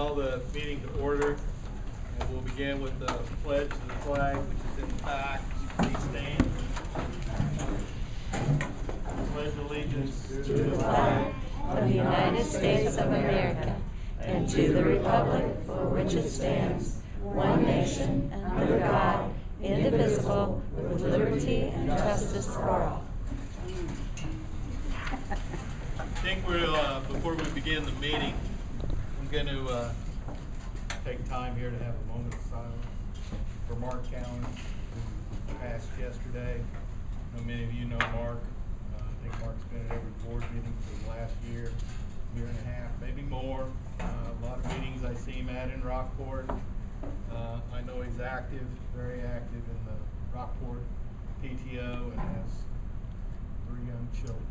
call the meeting to order, and we'll begin with the pledge to the flag, which is in the back. Please stand. Pledge allegiance to the flag of the United States of America and to the republic for which it stands, one nation, under God, indivisible, with liberty and justice for all. I think before we begin the meeting, I'm going to take time here to have a moment of silence for Mark Cowan, who passed yesterday. I know many of you know Mark. I think Mark's been at every board meeting for the last year and a half, maybe more. A lot of meetings I see him at in Rockport. I know he's active, very active in the Rockport PTO, and has 3 young children.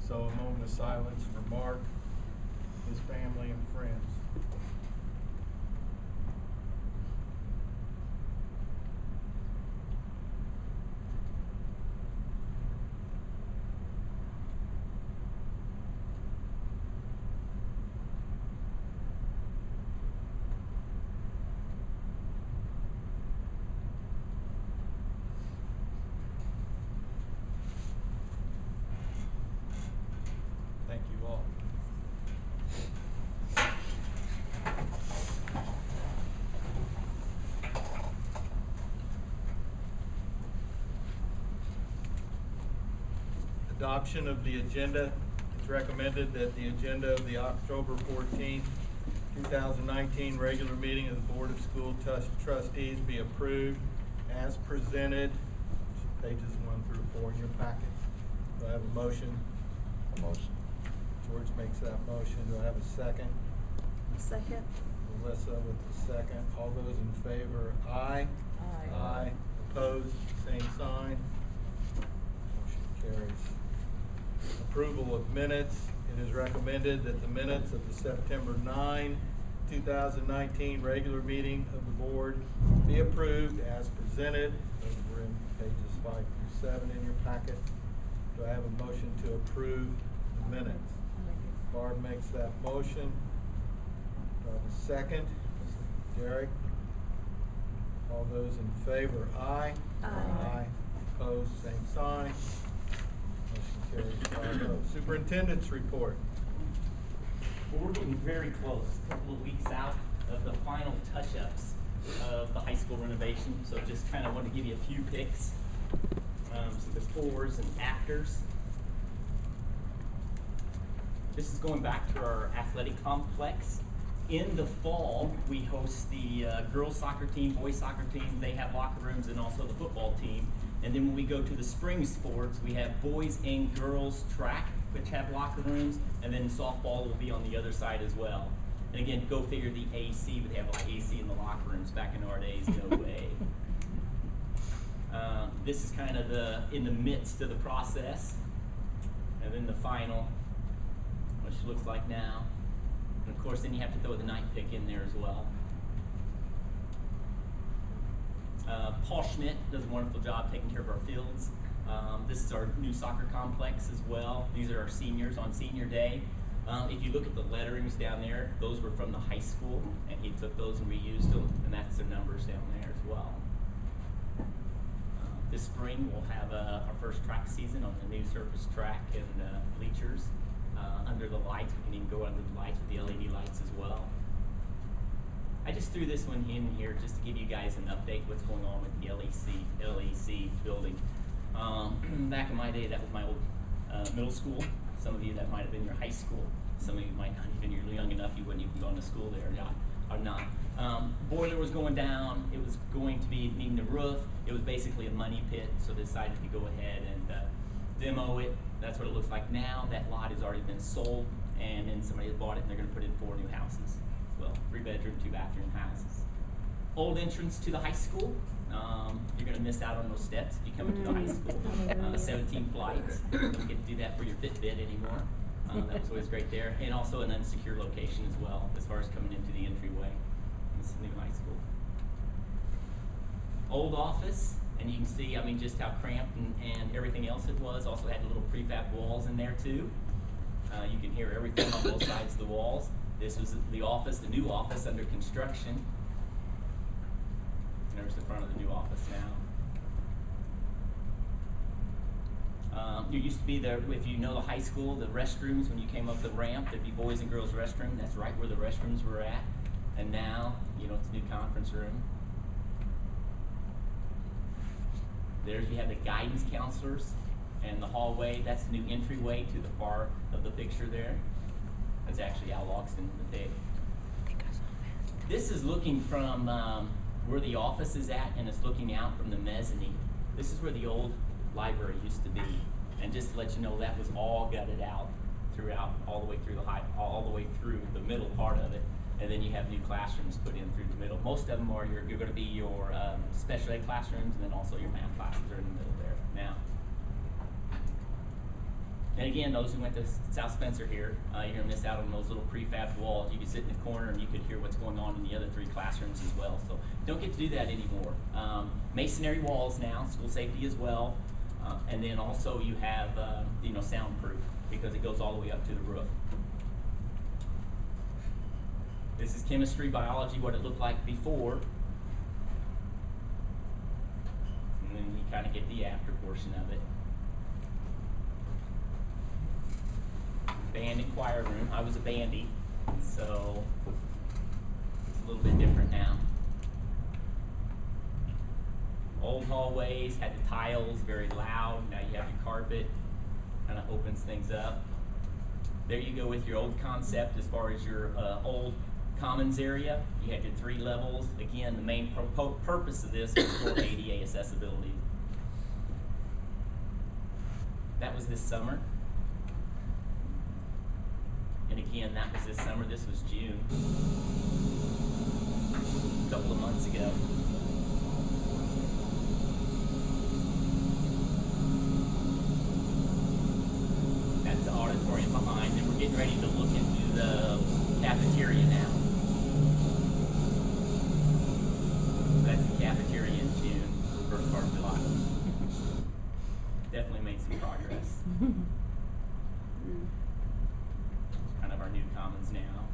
So a moment of silence for Mark, his family, and friends. Thank you all. Adoption of the agenda. It's recommended that the agenda of the October 14th, 2019 regular meeting of the Board of School Trustees be approved as presented, pages 1 through 4 in your packet. Do I have a motion? Motion. George makes that motion. Do I have a second? Second. Melissa with the second. All those in favor, aye. Aye. Aye. Opposed, same sign. Motion carries. Approval of minutes. It is recommended that the minutes of the September 9, 2019 regular meeting of the board be approved as presented. Those were in pages 5 through 7 in your packet. Do I have a motion to approve the minutes? Barb makes that motion. Do I have a second? Derek? All those in favor, aye. Aye. Aye. Opposed, same sign. Motion carries 5-0. Superintendent's report. Well, we're getting very close, a couple of weeks out of the final touch-ups of the high school renovation. So just kind of want to give you a few picks, some befores and afters. This is going back to our athletic complex. In the fall, we host the girls soccer team, boys soccer team. They have locker rooms, and also the football team. And then when we go to the spring sports, we have boys and girls track, which have locker rooms, and then softball will be on the other side as well. And again, go figure the AC, but they have like AC in the locker rooms. Back in our days, no way. This is kind of in the midst of the process. And then the final, which looks like now. And of course, then you have to throw the night pick in there as well. Paul Schmidt does a wonderful job taking care of our fields. This is our new soccer complex as well. These are our seniors on senior day. If you look at the letterings down there, those were from the high school, and he took those and reused them, and that's their numbers down there as well. This spring, we'll have our first track season on the new surface track and bleachers. Under the lights, we can even go under the lights with the LED lights as well. I just threw this one in here just to give you guys an update what's going on with the LEC building. Back in my day, that was my old middle school. Some of you, that might have been your high school. Some of you might not even, you're young enough, you wouldn't even go to school there or not. Boiler was going down. It was going to be needing a roof. It was basically a money pit, so they decided to go ahead and demo it. That's what it looks like now. That lot has already been sold, and then somebody has bought it, and they're going to put in 4 new houses. Well, 3-bedroom, 2-bathroom houses. Old entrance to the high school. You're going to miss out on those steps if you come into the high school. 17 flights. You don't get to do that for your Fitbit anymore. That was always great there. And also an unsecure location as well, as far as coming into the entryway in this new high school. Old office, and you can see, I mean, just how cramped and everything else it was. Also had little prefab walls in there too. You can hear everything on both sides of the walls. This was the office, the new office under construction. There's the front of the new office now. There used to be there, if you know the high school, the restrooms, when you came up the ramp, there'd be boys and girls restroom. That's right where the restrooms were at. And now, you know, it's a new conference room. There you have the guidance counselors and the hallway. That's the new entryway to the far of the picture there. That's actually Al Loxton, the pig. This is looking from where the office is at, and it's looking out from the mezzanine. This is where the old library used to be. And just to let you know, that was all gutted out throughout, all the way through all the way through the middle part of it. And then you have new classrooms put in through the middle. Most of them are you're going to be your special ed classrooms, and then also your math classes are in the middle there now. And again, those who went to South Spencer here, you're going to miss out on those little prefab walls. You could sit in the corner and you could hear what's going on in the other 3 classrooms as well. So don't get to do that anymore. Masonry walls now, school safety as well. And then also you have, you know, soundproof, because it goes all the way up to the roof. This is chemistry, biology, what it looked like before. And then you kind of get the after portion of it. Band and choir room. I was a bandy, so it's a little bit different now. Old hallways had the tiles, very loud. Now you have your carpet, kind of opens things up. There you go with your old concept as far as your old commons area. You had your 3 levels. Again, the main purpose of this was for ADA accessibility. That was this summer. And again, that was this summer. This was June, a couple of months ago. That's the auditorium behind, and we're getting ready to look into the cafeteria now. So that's the cafeteria in June, the first part of July. Definitely made some progress. Kind of our new commons now.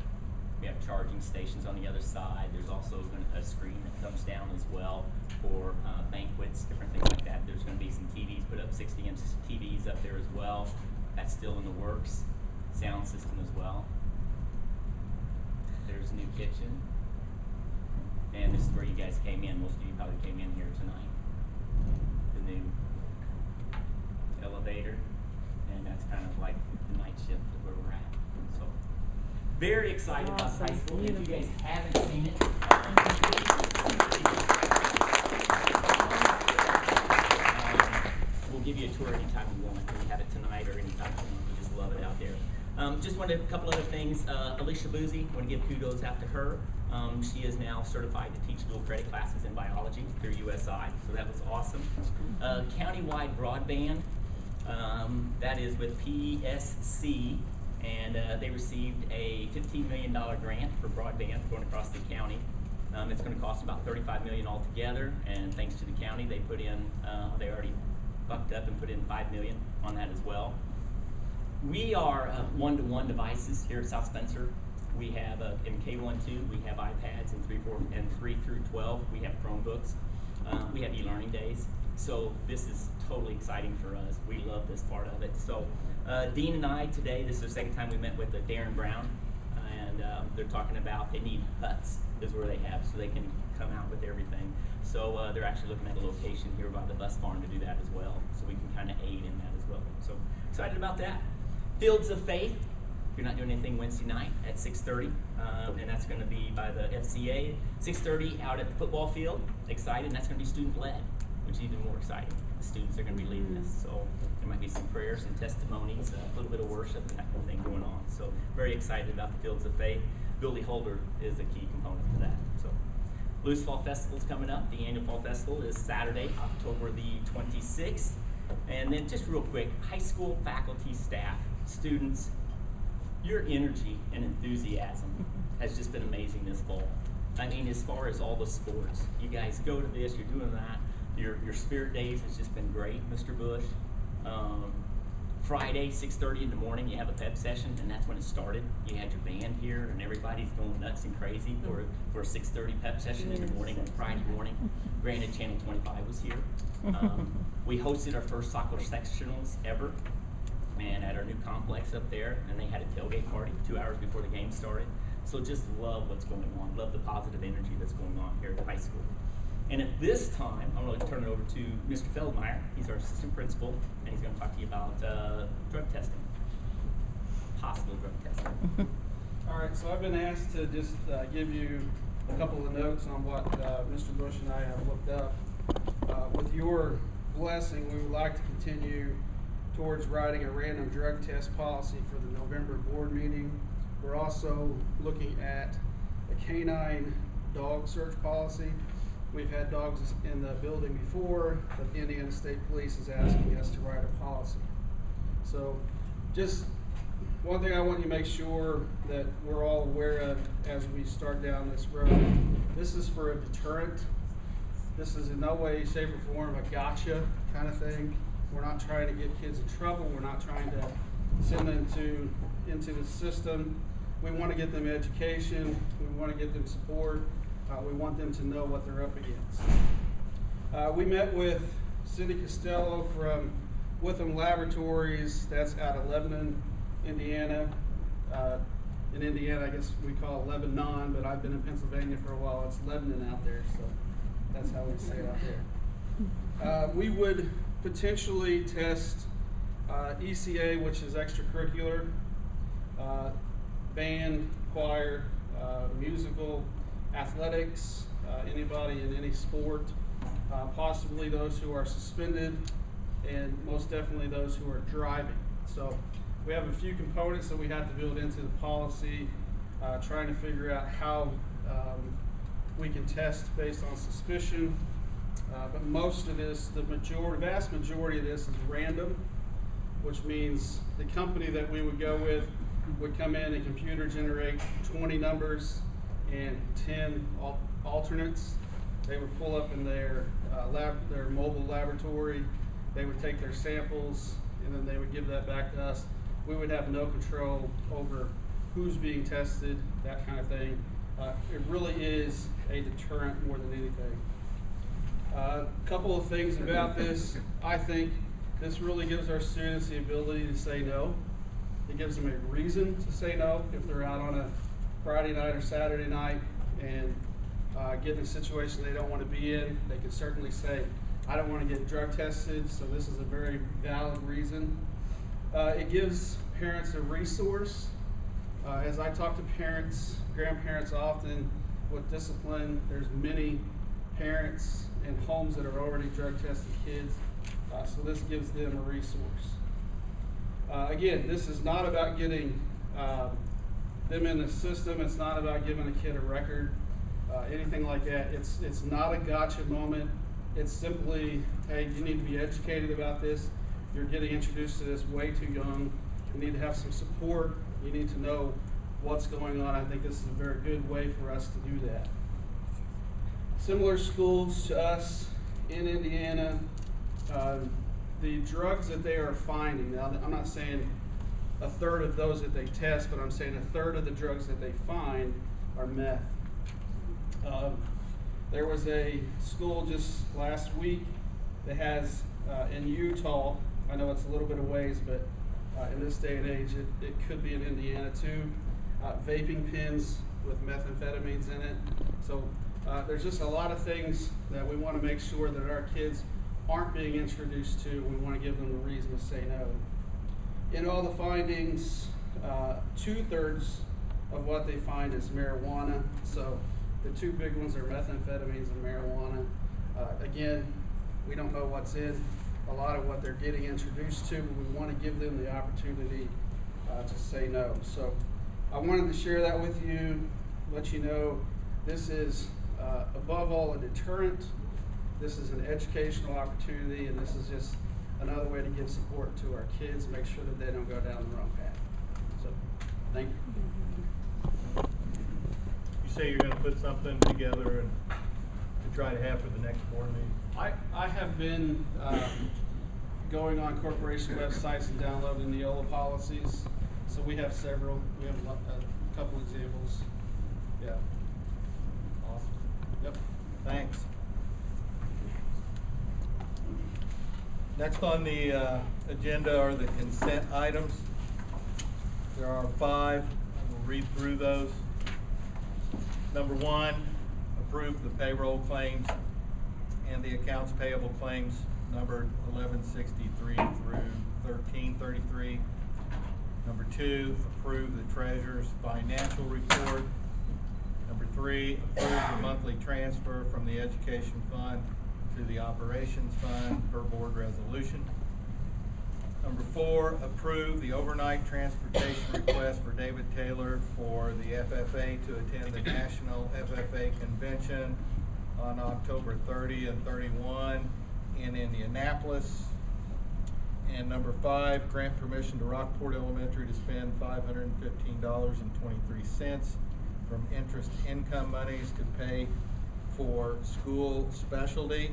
We have charging stations on the other side. There's also a screen that comes down as well for banquets, different things like that. There's going to be some TVs, put up 60-inch TVs up there as well. That's still in the works. Sound system as well. There's a new kitchen. And this is where you guys came in. Most of you probably came in here tonight. The new elevator. And that's kind of like the night shift of where we're at. So, very excited about high school. If you guys haven't seen it, we'll give you a tour anytime you want. We have it tonight or anytime you want. We just love it out there. Just wanted a couple other things. Alicia Boozy, want to give kudos out to her. She is now certified to teach dual credit classes in biology through USI, so that was awesome. Countywide broadband, that is with PSC, and they received a $15 million grant for broadband going across the county. It's going to cost about $35 million altogether, and thanks to the county, they put in, they already bucked up and put in $5 million on that as well. We are one-to-one devices here at South Spencer. We have in K1-2, we have iPads, and 3 through 12, we have Chromebooks. We have e-learning days. So this is totally exciting for us. We love this part of it. So Dean and I today, this is the second time we met with Darren Brown, and they're talking about they need huts is where they have, so they can come out with everything. So they're actually looking at a location here by the bus barn to do that as well, so we can kind of aid in that as well. So excited about that. Fields of Faith, if you're not doing anything Wednesday night at 6:30, and that's going to be by the FCA. 6:30 out at the football field. Excited, and that's going to be student-led, which is even more exciting. The students are going to be leading this, so there might be some prayers and testimonies, a little bit of worship and that kind of thing going on. So very excited about the Fields of Faith. Billy Holder is a key component to that. So Blues Fall Festival is coming up. The annual Fall Festival is Saturday, October the 26th. And then just real quick, high school faculty, staff, students, your energy and enthusiasm has just been amazing this fall. I mean, as far as all the sports, you guys go to this, you're doing that. Your Spirit Days has just been great, Mr. Bush. Friday, 6:30 in the morning, you have a pep session, and that's when it started. You had your band here, and everybody's going nuts and crazy for a 6:30 pep session in the morning on Friday morning. Granted, Channel 25 was here. We hosted our first soccer sectionals ever, and at our new complex up there, and they had a tailgate party 2 hours before the game started. So just love what's going on, love the positive energy that's going on here at the high school. And at this time, I'm going to turn it over to Mr. Feldmeyer. He's our assistant principal, and he's going to talk to you about drug testing, possible drug testing. All right, so I've been asked to just give you a couple of notes on what Mr. Bush and I have looked up. With your blessing, we would like to continue towards writing a random drug test policy for the November board meeting. We're also looking at a canine dog search policy. We've had dogs in the building before, but the Indiana State Police is asking us to write a policy. So just one thing I want you to make sure that we're all aware of as we start down this road. This is for a deterrent. This is in no way, shape, or form a gotcha kind of thing. We're not trying to get kids in trouble. We're not trying to send them into the system. We want to get them education. We want to get them support. We want them to know what they're up against. We met with Cindy Costello from Witham Laboratories. That's out of Lebanon, Indiana. In Indiana, I guess we call it Lebanon, but I've been in Pennsylvania for a while. It's Lebanon out there, so that's how we say it out there. We would potentially test ECA, which is extracurricular, band, choir, musical, athletics, anybody in any sport, possibly those who are suspended, and most definitely those who are driving. So we have a few components that we have to build into the policy, trying to figure out how we can test based on suspicion. But most of this, vast majority of this is random, which means the company that we would go with would come in and computer generate 20 numbers and 10 alternates. They would pull up in their mobile laboratory. They would take their samples, and then they would give that back to us. We would have no control over who's being tested, that kind of thing. It really is a deterrent more than anything. A couple of things about this. I think this really gives our students the ability to say no. It gives them a reason to say no if they're out on a Friday night or Saturday night and get in a situation they don't want to be in. They can certainly say, I don't want to get drug tested, so this is a very valid reason. It gives parents a resource. As I talk to parents, grandparents often with discipline, there's many parents in homes that are already drug tested kids, so this gives them a resource. Again, this is not about getting them in the system. It's not about giving a kid a record, anything like that. It's not a gotcha moment. It's simply, hey, you need to be educated about this. You're getting introduced to this way too young. You need to have some support. You need to know what's going on. I think this is a very good way for us to do that. Similar schools to us in Indiana, the drugs that they are finding, now I'm not saying a third of those that they test, but I'm saying a third of the drugs that they find are meth. There was a school just last week that has, in Utah, I know it's a little bit of ways, but in this day and age, it could be in Indiana too, vaping pens with methamphetamines in it. So there's just a lot of things that we want to make sure that our kids aren't being introduced to. We want to give them a reason to say no. In all the findings, 2/3 of what they find is marijuana. So the two big ones are methamphetamines and marijuana. Again, we don't know what's in a lot of what they're getting introduced to, but we want to give them the opportunity to say no. So I wanted to share that with you, let you know this is above all a deterrent. This is an educational opportunity, and this is just another way to give support to our kids, make sure that they don't go down the wrong path. So, thank you. You say you're going to put something together and to try to have for the next board meeting? I have been going on corporation websites and downloading Neola policies. So we have several. We have a couple examples. Yeah. Awesome. Yep. Thanks. Next on the agenda are the consent items. There are 5. I will read through those. Number 1, approve the payroll claims and the accounts payable claims numbered 1163 through 1333. Number 2, approve the treasurer's financial report. Number 3, approve the monthly transfer from the education fund to the operations fund per board resolution. Number 4, approve the overnight transportation request for David Taylor for the FFA to attend the National FFA Convention on October 30 and 31 in Indianapolis. And number 5, grant permission to Rockport Elementary to spend $515.23 from interest income monies to pay for school specialty.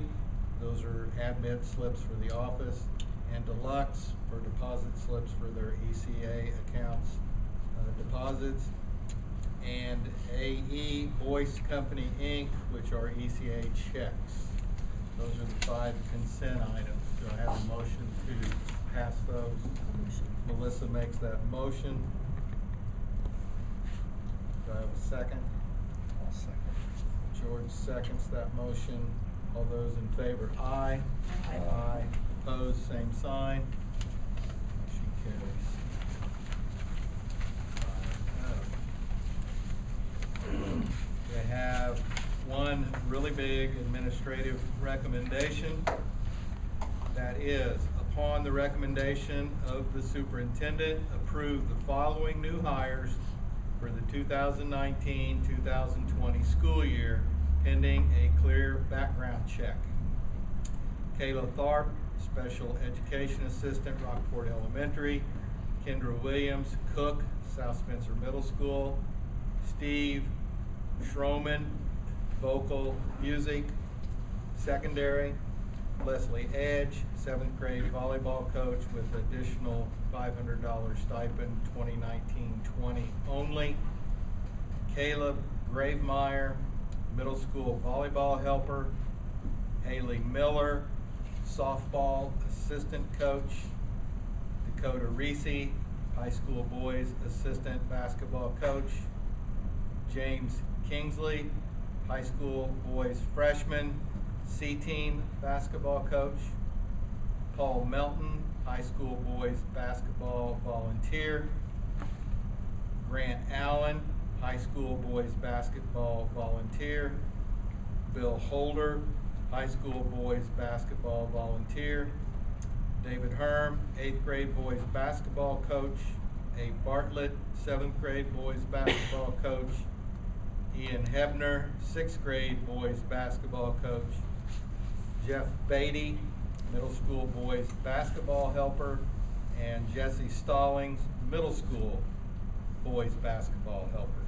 Those are admit slips for the office, and deluxe for deposit slips for their ECA accounts deposits, and AE Voice Company Inc., which are ECA checks. Those are the 5 consent items. Do I have a motion to pass those? Melissa makes that motion. Do I have a second? I'll second. George seconds that motion. All those in favor, aye. Aye. Opposed, same sign. Motion carries. 5-0. We have one really big administrative recommendation. That is, upon the recommendation of the superintendent, approve the following new hires for the 2019-2020 school year, pending a clear background check. Kayla Tharp, Special Education Assistant, Rockport Elementary. Kendra Williams, Cook, South Spencer Middle School. Steve Schroman, Vocal Music, Secondary. Leslie Edge, 7th grade volleyball coach with additional $500 stipend, 2019-20 only. Caleb Gravemeyer, middle school volleyball helper. Haley Miller, softball assistant coach. Dakota Reese, high school boys assistant basketball coach. James Kingsley, high school boys freshman, C-team basketball coach. Paul Melton, high school boys basketball volunteer. Grant Allen, high school boys basketball volunteer. Bill Holder, high school boys basketball volunteer. David Herm, 8th grade boys basketball coach. A Bartlett, 7th grade boys basketball coach. Ian Hebner, 6th grade boys basketball coach. Jeff Beatty, middle school boys basketball helper. And Jesse Stallings, middle school boys basketball helper.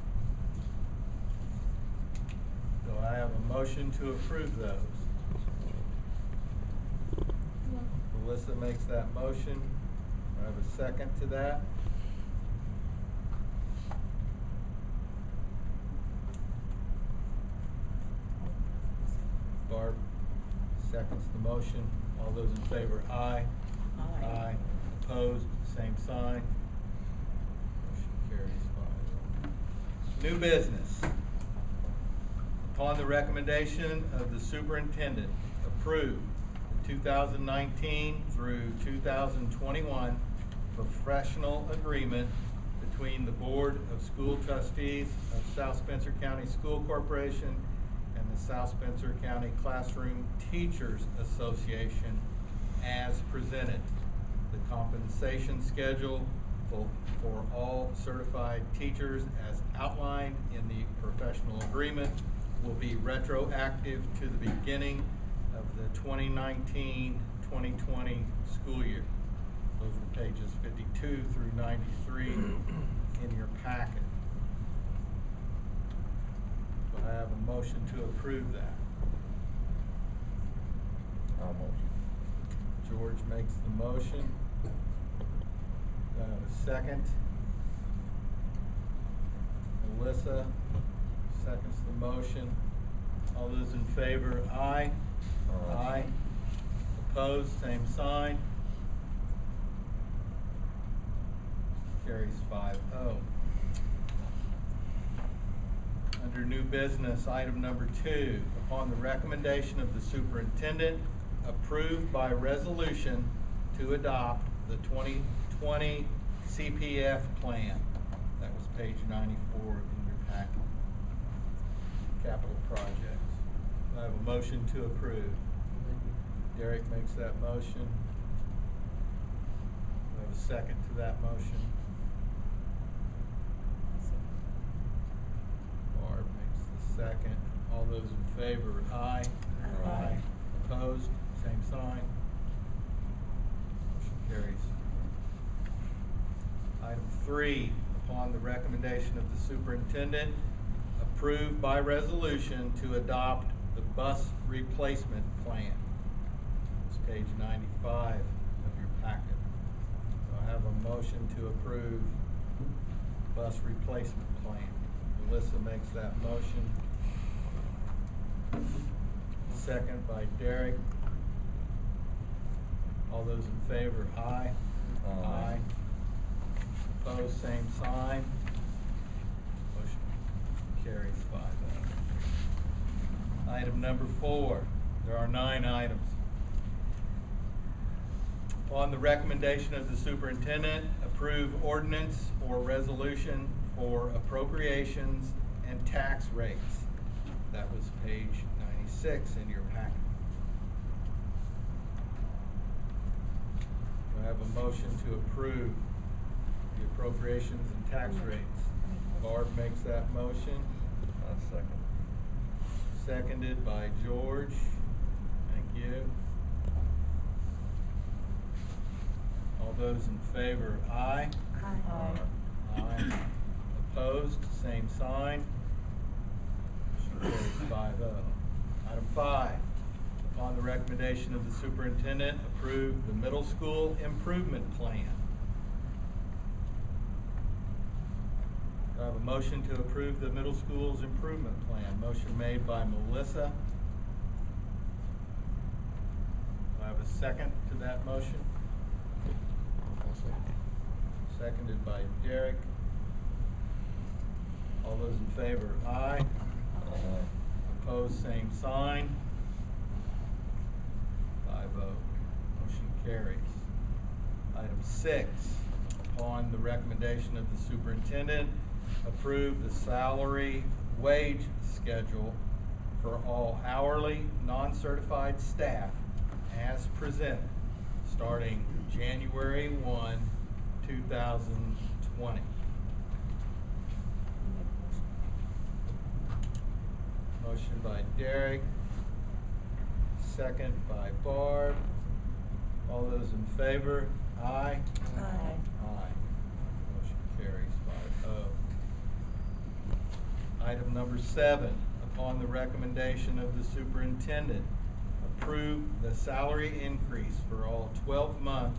Do I have a motion to approve those? Melissa makes that motion. Do I have a second to that? Barb seconds the motion. All those in favor, aye. Aye. Opposed, same sign. Motion carries 5-0. New business. Upon the recommendation of the superintendent, approve the 2019 through 2021 professional agreement between the Board of School Trustees of South Spencer County School Corporation and the South Spencer County Classroom Teachers Association as presented. The compensation schedule for all certified teachers as outlined in the professional agreement will be retroactive to the beginning of the 2019-2020 school year. Those are pages 52 through 93 in your packet. Do I have a motion to approve that? I'll motion. George makes the motion. Do I have a second? Melissa seconds the motion. All those in favor, aye. Aye. Opposed, same sign. Carries 5-0. Under new business, item number 2, upon the recommendation of the superintendent, approved by resolution to adopt the 2020 CPF plan. That was page 94 in your packet. Capital projects. I have a motion to approve. Derek makes that motion. I have a second to that motion. Barb makes the second. All those in favor, aye. Aye. Opposed, same sign. Motion carries. Item 3, upon the recommendation of the superintendent, approved by resolution to adopt the bus replacement plan. It's page 95 of your packet. So I have a motion to approve bus replacement plan. Melissa makes that motion. Second by Derek. All those in favor, aye. Aye. Opposed, same sign. Motion carries 5-0. Item number 4, there are 9 items. Upon the recommendation of the superintendent, approve ordinance or resolution for appropriations and tax rates. That was page 96 in your packet. Do I have a motion to approve the appropriations and tax rates? Barb makes that motion. I'll second. Seconded by George. Thank you. All those in favor, aye. Aye. Aye. Opposed, same sign. Motion carries 5-0. Item 5, upon the recommendation of the superintendent, approve the middle school improvement plan. Do I have a motion to approve the middle school's improvement plan? Motion made by Melissa. Do I have a second to that motion? Seconded by Derek. All those in favor, aye. Opposed, same sign. 5-0. Motion carries. Item 6, upon the recommendation of the superintendent, approve the salary wage schedule for all hourly, non-certified staff as presented, starting January 1, 2020. Motion by Derek, second by Barb. All those in favor, aye. Aye. Aye. Motion carries 5-0. Item number 7, upon the recommendation of the superintendent, approve the salary increase for all 12-month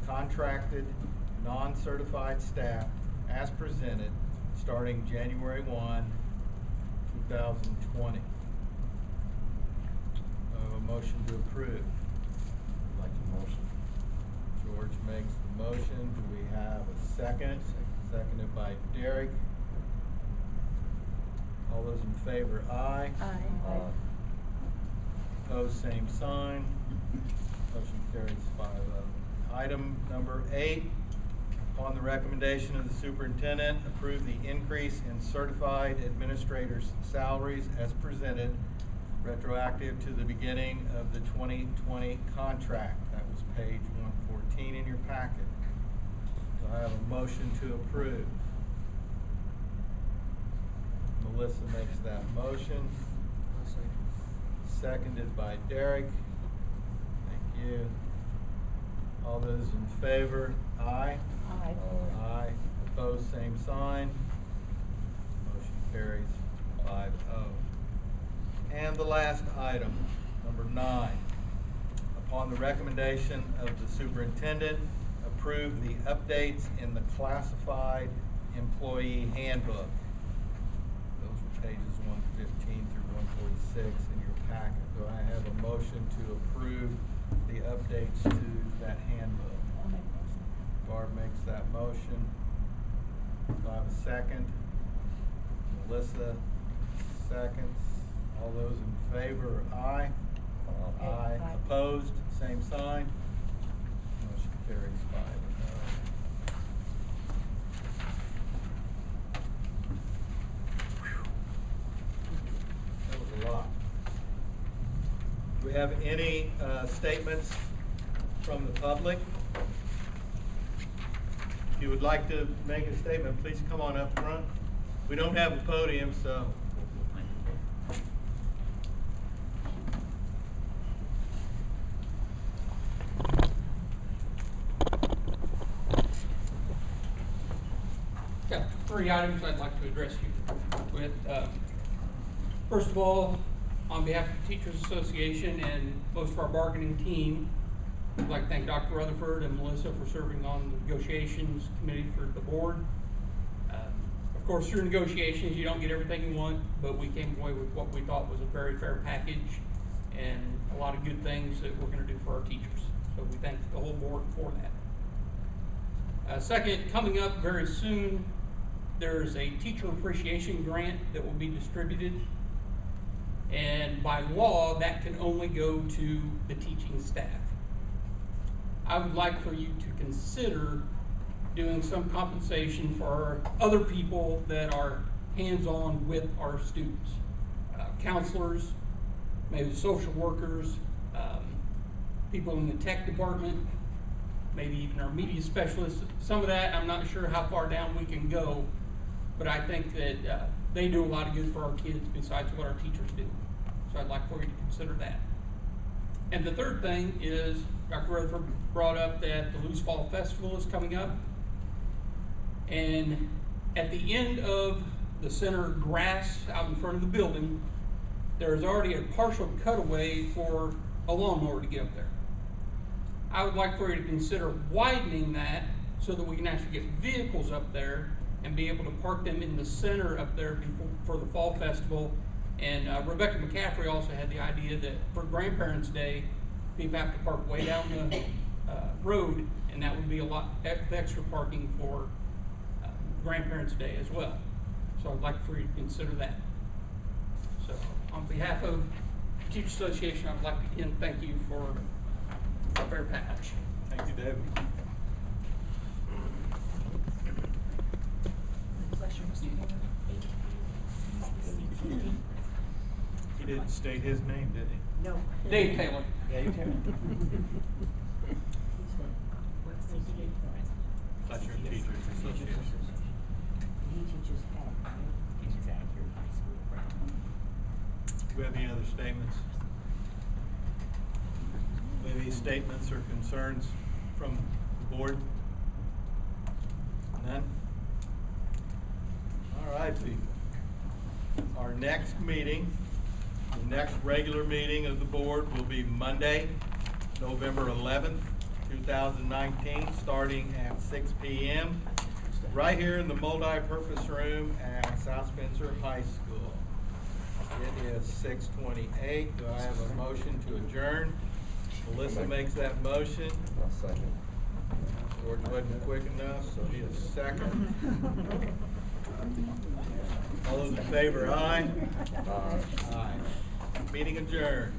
contracted, non-certified staff as presented, starting January 1, 2020. A motion to approve. Like the motion. George makes the motion. Do we have a second? Seconded by Derek. All those in favor, aye. Aye. Opposed, same sign. Motion carries 5-0. Item number 8, upon the recommendation of the superintendent, approve the increase in certified administrators' salaries as presented, retroactive to the beginning of the 2020 contract. That was page 114 in your packet. Do I have a motion to approve? Melissa makes that motion. Seconded by Derek. Thank you. All those in favor, aye. Aye. Aye. Opposed, same sign. Motion carries 5-0. And the last item, number 9. upon the recommendation of the superintendent, approve the updates in the classified employee handbook. Those are pages 115 through 146 in your packet. Do I have a motion to approve the updates to that handbook? Barb makes that motion. Do I have a second? Melissa seconds. All those in favor, aye. Aye. Opposed, same sign. Motion carries 5-0. That was a lot. Do we have any statements from the public? If you would like to make a statement, please come on up front. We don't have a podium, so. Got 3 items I'd like to address you with. First of all, on behalf of the Teachers Association and most of our bargaining team, I'd like to thank Dr. Rutherford and Melissa for serving on the negotiations committee for the board. Of course, through negotiations, you don't get everything you want, but we came away with what we thought was a very fair package and a lot of good things that we're going to do for our teachers. So we thank the whole board for that. Second, coming up very soon, there's a teacher appreciation grant that will be distributed. And by law, that can only go to the teaching staff. I would like for you to consider doing some compensation for other people that are hands-on with our students. Counselors, maybe social workers, people in the tech department, maybe even our media specialists. Some of that, I'm not sure how far down we can go, but I think that they do a lot of good for our kids besides what our teachers do. So I'd like for you to consider that. And the third thing is, Dr. Rutherford brought up that the Loose Fall Festival is coming up. And at the end of the center grass out in front of the building, there's already a partial cutaway for a lawnmower to get up there. I would like for you to consider widening that so that we can actually get vehicles up there and be able to park them in the center up there for the Fall Festival. And Rebecca McCaffrey also had the idea that for Grandparents' Day, people have to park way down the road, and that would be a lot of extra parking for Grandparents' Day as well. So I'd like for you to consider that. So on behalf of the Teachers Association, I'd like to again thank you for a fair package. Thank you, David. He didn't state his name, did he? No. Dave Taylor. Dave Taylor. That's your Teachers Association. He teaches ag, right? Teaches ag here at high school. Do we have any other statements? Do we have any statements or concerns from the board? None? All right, people. Our next meeting, the next regular meeting of the board will be Monday, November 11th, 2019, starting at 6 p.m. right here in the multi-purpose room at South Spencer High School. It is 6:28. Do I have a motion to adjourn? Melissa makes that motion. I'll second. George wasn't quick enough, so he is second. All those in favor, aye? Aye. Aye. Meeting adjourned.